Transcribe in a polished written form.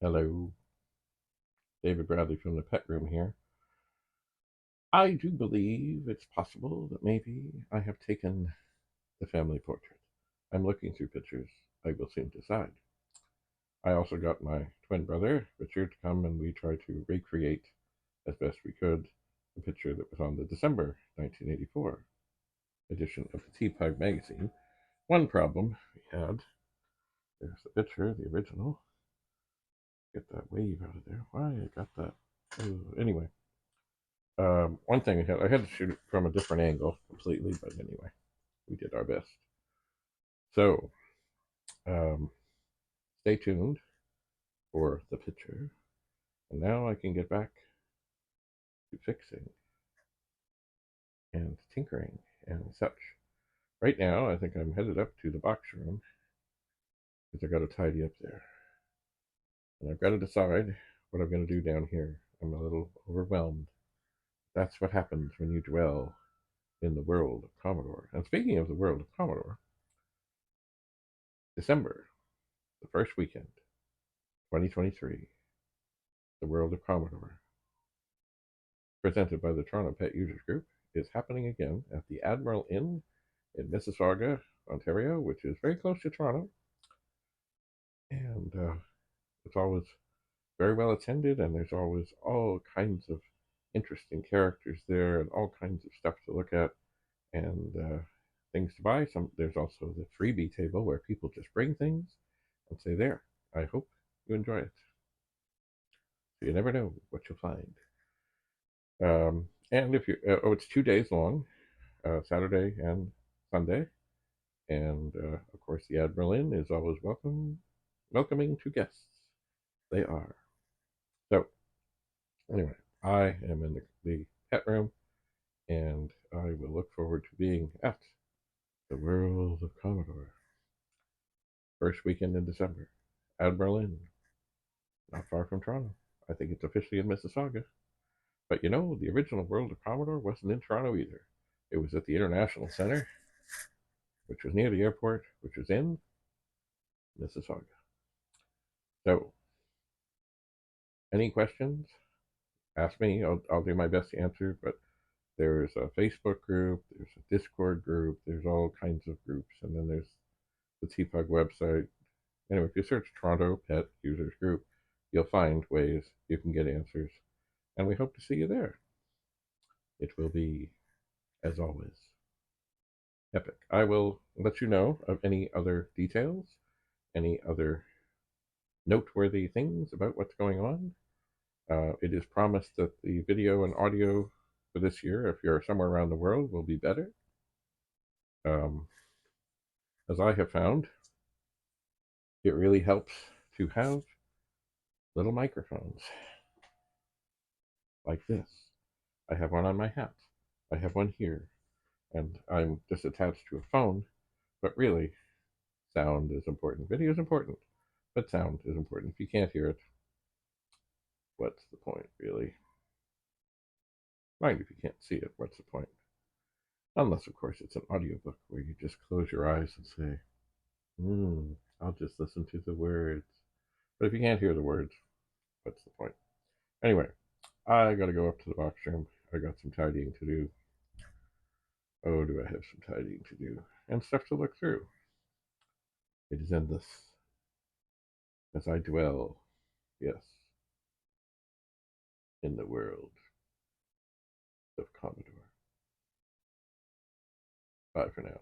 Hello, David Bradley from the Pet Room here. I do believe it's possible that maybe I have taken the family portrait. I'm looking through pictures. I will soon decide. I also got my twin brother, Richard, to come and we tried to recreate as best we could the picture that was on the December 1984 edition of the T-Pug magazine. One problem we had, there's the picture, the original. Get that wave out of there. Why I got that? Oh, anyway. One thing I had to shoot it from a different angle completely, but anyway, we did our best. So, um, stay tuned for the picture. And now I can get back to fixing and tinkering and such. Right now, I think I'm headed up to the box room because I got to tidy up there. And I've got to decide what I'm going to do down here. I'm a little overwhelmed. That's what happens when you dwell in the world of Commodore. And speaking of the world of Commodore, December, the first weekend, 2023, the World of Commodore, presented by the Toronto Pet Users Group, is happening again at the Admiral INN in Mississauga, Ontario, which is very close to Toronto. And it's always very well attended, and there's always all kinds of interesting characters there and all kinds of stuff to look at and things to buy. There's also the freebie table where people just bring things and say, there, I hope you enjoy it. So you never know what you'll find. And if you, it's 2 days long, Saturday and Sunday. And of course, the Admiral Inn is always welcoming to guests. They are. So, anyway, I am in the pet room, and I will look forward to being at the World of Commodore. First weekend in December. Admiral Inn, not far from Toronto. I think it's officially in Mississauga. But you know, the original World of Commodore wasn't in Toronto either. It was at the International Center, which was near the airport, which was in Mississauga. So, any questions? Ask me. I'll do my best to answer. But there's a Facebook group, there's a Discord group, there's all kinds of groups, and then there's the TPUG website. Anyway, if you search Toronto Pet Users Group, you'll find ways you can get answers, and we hope to see you there. It will be, as always, epic. I will let you know of any other details, any other noteworthy things about what's going on. It is promised that the video and audio for this year, if you're somewhere around the world, will be better. As I have found, it really helps to have little microphones like this. I have one on my hat. I have one here. And I'm just attached to a phone. But really, sound is important. Video is important, but sound is important. If you can't hear it, what's the point, really? Mind if you can't see it, what's the point? Unless, of course, it's an audiobook where you just close your eyes and say, I'll just listen to the words. But if you can't hear the words, what's the point? Anyway, I gotta go up to the box room. I got some tidying to do. Oh, do I have some tidying to do? And stuff to look through. It is endless. As I dwell, yes, in the world of Commodore. Bye for now.